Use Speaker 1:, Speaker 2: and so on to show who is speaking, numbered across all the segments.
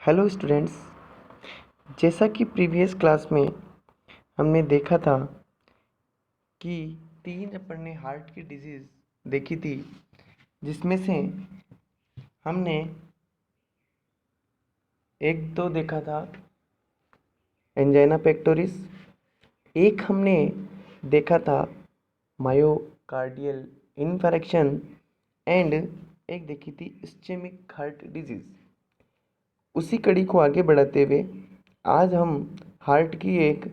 Speaker 1: Hello students. जैसा कि previous class में हमने देखा था कि 3 अपन ने हार्ट की डिजीज़ देखी थी, जिसमें से हमने एक तो देखा था एंजाइना पेक्टोरिस, एक हमने देखा था मायोकार्डियल इन्फारेक्शन एंड एक देखी थी इस्चेमिक हार्ट डिजीज़। उसी कड़ी को आगे बढ़ाते हुए आज हम हार्ट की एक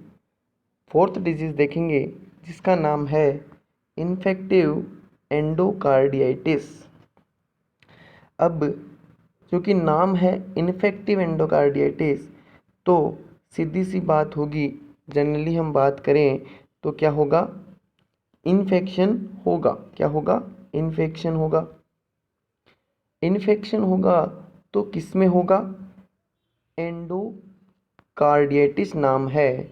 Speaker 1: 4th डिजीज़ देखेंगे, जिसका नाम है इन्फेक्टिव एंडोकार्डियाइटिस। अब क्योंकि नाम है इन्फेक्टिव एंडोकार्डियाइटिस, तो सीधी सी बात होगी, जनरली हम बात करें तो क्या होगा, इन्फेक्शन होगा। क्या होगा? इन्फेक्शन होगा। इन्फेक्शन होगा तो किस में होगा? एंडोकार्डियाइटिस नाम है,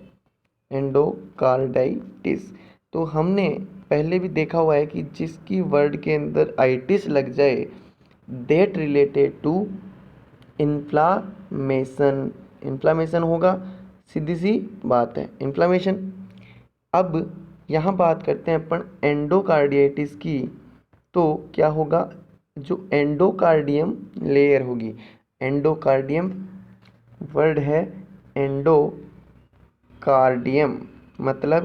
Speaker 1: एंडोकार्डाइटिस। तो हमने पहले भी देखा हुआ है कि जिसकी वर्ड के अंदर आइटिस लग जाए, that related to inflammation. Inflammation होगा, सीधी सी बात है, इन्फ्लामेशन। अब यहाँ बात करते हैं अपन एंडोकार्डियाइटिस की, तो क्या होगा, जो एंडोकार्डियम लेयर होगी, एंडोकार्डियम वर्ड है एंडोकार्डियम, मतलब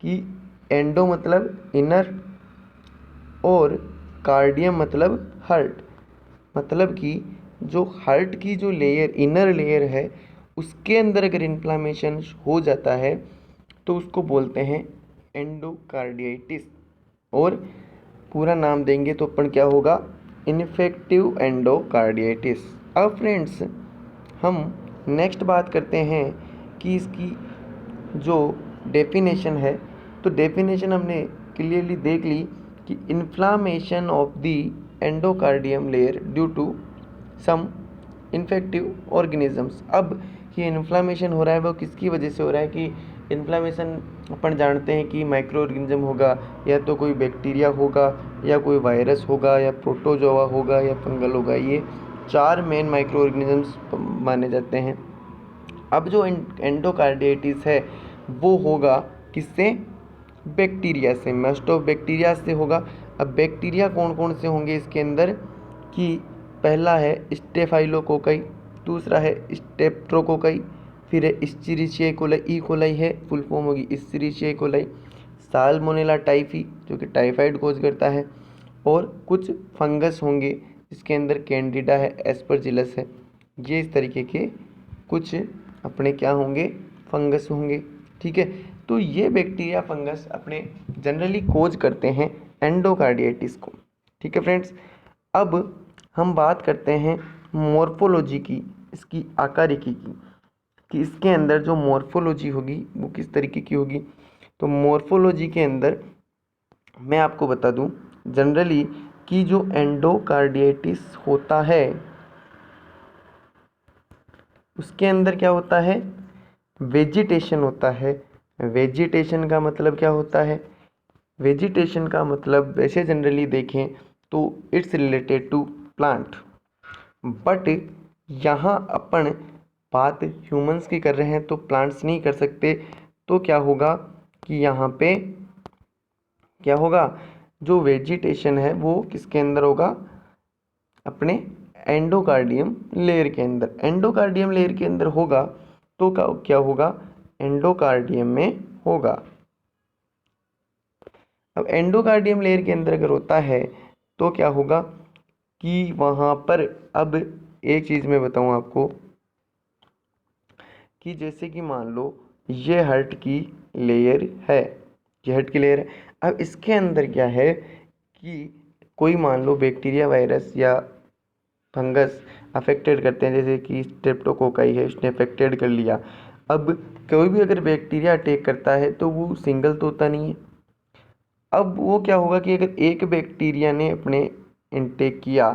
Speaker 1: कि एंडो मतलब इनर और कार्डियम मतलब हार्ट, मतलब कि जो हार्ट की जो लेयर, इनर लेयर है, उसके अंदर अगर इन्फ्लामेशन हो जाता है तो उसको बोलते हैं एंडोकार्डियाइटिस। और पूरा नाम देंगे तो अपन क्या होगा, इन्फेक्टिव एंडोकार्डियाइटिस। अब फ्रेंड्स, हम नेक्स्ट बात करते हैं कि इसकी जो डेफिनेशन है, तो डेफिनेशन हमने क्लियरली देख ली कि inflammation of the endocardium layer due to some infective organisms. अब ये इन्फ्लामेशन हो रहा है वो किसकी वजह से हो रहा है कि इन्फ्लामेशन अपन जानते हैं कि माइक्रो ऑर्गेनिज्म होगा, या तो कोई बैक्टीरिया होगा, या कोई वायरस होगा, या प्रोटोजोआ होगा, या फंगल होगा। ये 4 मेन माइक्रो ऑर्गेनिजम्स माने जाते हैं। अब जो एंडोकार्डियाइटिस है वो होगा किससे? बैक्टीरिया से, मस्ट ऑफ बैक्टीरिया से होगा। अब बैक्टीरिया कौन कौन से होंगे इसके अंदर, कि पहला है स्टेफाइलोकोकाई, दूसरा है स्टेप्ट्रोकोकाई, फिर है इस्चेरिशिया कोलाई, ई कोलाई है, फुल फॉर्म होगी इस्चेरिशिया कोलाई, साल्मोनेला टाइफी जो कि टाइफाइड कोज करता है, और कुछ फंगस होंगे जिसके अंदर कैंडिडा है, एस्परजिलस है। ये इस तरीके के कुछ अपने क्या होंगे, फंगस होंगे। ठीक है, तो ये बैक्टीरिया फंगस अपने जनरली कोज करते हैं एंडोकार्डियाइटिस को। ठीक है फ्रेंड्स, अब हम बात करते हैं मॉर्फोलॉजी की, इसकी आकारिकी की, कि इसके अंदर जो मॉर्फोलॉजी होगी वो किस तरीके की होगी। तो मॉर्फोलॉजी के अंदर मैं आपको बता दूं जनरली कि जो एंडोकार्डियाइटिस होता है उसके अंदर क्या होता है, वेजिटेशन होता है। वेजिटेशन का मतलब क्या होता है? वेजिटेशन का मतलब वैसे जनरली देखें तो it's related to plant, but यहाँ अपन बात ह्यूमंस की कर रहे हैं तो प्लांट्स नहीं कर सकते। तो क्या होगा कि यहाँ पे क्या होगा, जो वेजिटेशन है वो किसके अंदर होगा, अपने एंडोकार्डियम लेयर के अंदर। एंडोकार्डियम लेयर के अंदर होगा तो क्या होगा, एंडोकार्डियम में होगा। अब एंडोकार्डियम लेयर के अंदर अगर होता है तो क्या होगा कि वहाँ पर, अब एक चीज़ मैं बताऊँ आपको कि जैसे कि मान लो ये हार्ट की लेयर है, ये हार्ट की लेयर है। अब इसके अंदर क्या है कि कोई मान लो बैक्टीरिया, वायरस या फंगस अफेक्टेड करते हैं, जैसे कि स्ट्रेप्टोकोकाई है, उसने अफेक्टेड कर लिया। अब कोई भी अगर बैक्टीरिया अटैक करता है तो वो सिंगल तो होता नहीं है। अब वो क्या होगा कि अगर एक बैक्टीरिया ने अपने इनटेक किया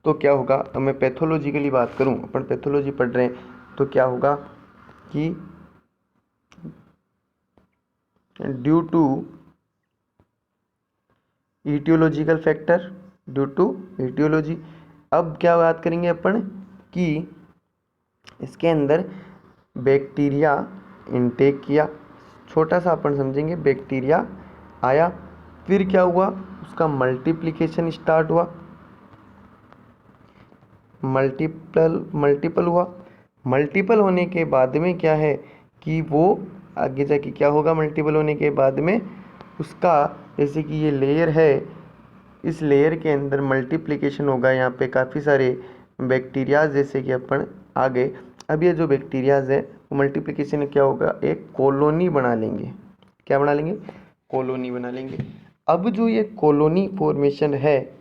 Speaker 1: तो क्या होगा, अब मैं पैथोलॉजिकली बात करूं, अपन पैथोलॉजी पढ़ रहे हैं, तो क्या होगा कि due to aetiological factor, due to aetiology. अब क्या बात करेंगे अपन कि इसके अंदर बैक्टीरिया इनटेक किया, छोटा सा अपन समझेंगे, बैक्टीरिया आया, फिर क्या हुआ, उसका मल्टीप्लिकेशन स्टार्ट हुआ, मल्टीपल हुआ। मल्टीपल होने के बाद में क्या है कि वो आगे जाके क्या होगा, मल्टीपल होने के बाद में उसका, जैसे कि ये लेयर है, इस लेयर के अंदर मल्टीप्लिकेशन होगा, यहाँ पे काफ़ी सारे बैक्टीरियाज जैसे कि अपन आ गए। अब ये जो बैक्टीरियाज है वो मल्टीप्लिकेशन में क्या होगा, एक कॉलोनी बना लेंगे। क्या बना लेंगे, कॉलोनी बना लेंगे। अब जो ये कॉलोनी फॉर्मेशन है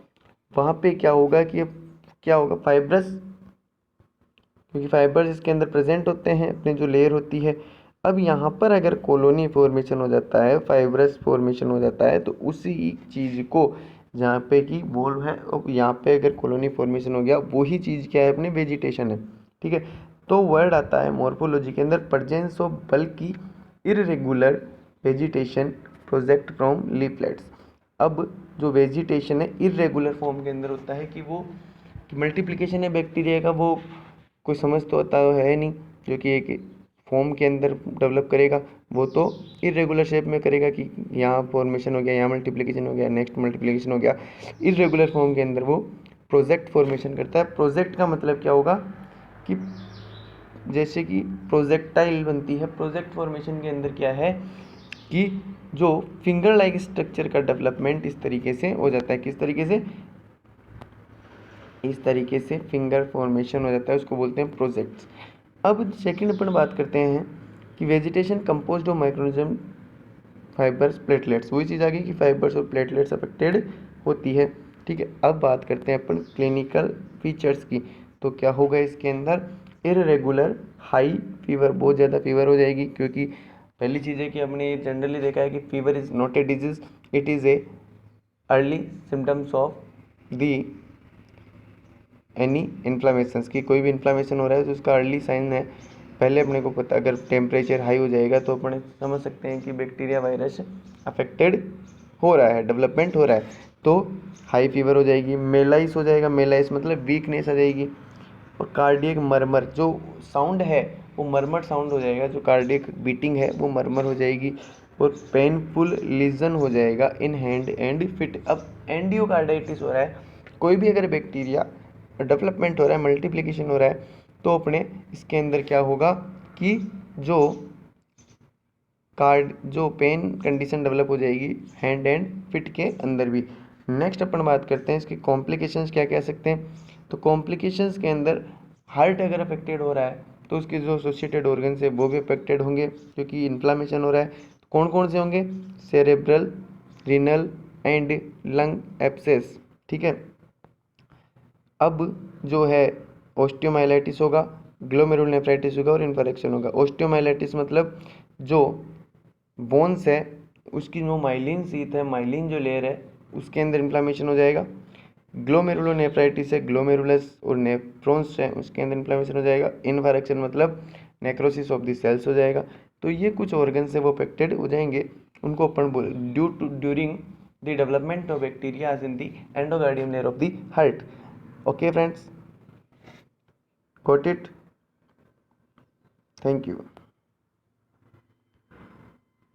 Speaker 1: वहाँ पे क्या होगा कि क्या होगा, फाइब्रस, क्योंकि फाइबर्स इसके अंदर प्रेजेंट होते हैं, अपनी जो लेयर होती है। अब यहाँ पर अगर कॉलोनी फॉर्मेशन हो जाता है, फाइब्रस फॉर्मेशन हो जाता है, तो उसी चीज़ को जहाँ पे कि बोल है, अब यहाँ पे अगर कॉलोनी फॉर्मेशन हो गया, वही चीज़ क्या है, अपने वेजिटेशन है। ठीक है, तो वर्ड आता है मॉर्फोलॉजी के अंदर, प्रेजेंस ऑफ बल्कि irregular vegetation project from leaflets. अब जो वेजिटेशन है इररेगुलर फॉर्म के अंदर होता है, कि वो मल्टीप्लिकेशन है बैक्टीरिया का, वो कोई समझ तो होता है नहीं, जो कि एक फॉर्म के अंदर डेवलप करेगा, वो तो इरेगुलर शेप में करेगा, कि यहाँ फॉर्मेशन हो गया, यहाँ मल्टीप्लिकेशन हो गया, नेक्स्ट मल्टीप्लिकेशन हो गया। इरेगुलर फॉर्म के अंदर वो प्रोजेक्ट फॉर्मेशन करता है। प्रोजेक्ट का मतलब क्या होगा कि जैसे कि प्रोजेक्टाइल बनती है, प्रोजेक्ट फॉर्मेशन के अंदर क्या है कि जो फिंगर लाइक स्ट्रक्चर का डेवलपमेंट इस तरीके से हो जाता है। किस तरीके से, इस तरीके से फिंगर फॉर्मेशन हो जाता है, उसको बोलते हैं प्रोजेक्ट्स। अब सेकंड अपन बात करते हैं कि vegetation composed of माइक्रोनिज्म fibres platelets, वही चीज़ आ गई कि फाइबर्स और प्लेटलेट्स अफेक्टेड होती है। ठीक है, अब बात करते हैं अपन क्लिनिकल फीचर्स की। तो क्या होगा इसके अंदर, इरेगुलर हाई फीवर, बहुत ज़्यादा फीवर हो जाएगी, क्योंकि पहली चीज़ है कि हमने जनरली देखा है कि fever is not a disease, it is a early symptoms of the any inflammations, की कोई भी इन्फ्लामेशन हो रहा है तो उसका अर्ली साइन है। पहले अपने को पता, अगर टेम्परेचर हाई हो जाएगा तो अपने समझ सकते हैं कि बैक्टीरिया वायरस अफेक्टेड हो रहा है, डेवलपमेंट हो रहा है। तो हाई फीवर हो जाएगी, मेलाइस हो जाएगा, मेलाइस मतलब वीकनेस आ जाएगी, और कार्डियक मरमर, जो साउंड है वो मरमर साउंड हो जाएगा, जो कार्डियक बीटिंग है वो मरमर हो जाएगी, और पेनफुल लीजन हो जाएगा इन हैंड एंड फिट। अब एंडियोकार्डाइटिस हो रहा है, कोई भी अगर बैक्टीरिया डेवलपमेंट हो रहा है, मल्टीप्लिकेशन हो रहा है, तो अपने इसके अंदर क्या होगा कि जो पेन कंडीशन डेवलप हो जाएगी हैंड एंड फिट के अंदर भी। नेक्स्ट अपन बात करते हैं इसकी कॉम्प्लिकेशंस क्या कह सकते हैं। तो कॉम्प्लिकेशंस के अंदर हार्ट अगर अफेक्टेड हो रहा है तो उसके जो एसोसिएटेड ऑर्गन्स है वो भी अफेक्टेड होंगे, क्योंकि इन्फ्लामेशन हो रहा है। तो कौन कौन से होंगे, cerebral, renal and lung abscess. ठीक है, अब जो है ओस्टियोमाइलाइटिस होगा, ग्लोमेरुलनेफ्राइटिस होगा और इन्फेक्शन होगा। ओस्टियोमाइलाइटिस मतलब जो बोन्स है उसकी जो माइलिन सीथ है, माइलिन जो लेयर है उसके अंदर इन्फ्लामेशन हो जाएगा। ग्लोमेरुलोनेफ्राइटिस है, ग्लोमेरुलस और नेफ्रॉन्स है उसके अंदर इन्फ्लामेशन हो जाएगा। इन्फेक्शन मतलब नेक्रोसिस ऑफ द सेल्स हो जाएगा। तो ये कुछ ऑर्गन से वो अफेक्टेड हो जाएंगे, उनको अपन during the development of bacteria in the endocardium layer of the heart. Okay friends, got it? Thank you.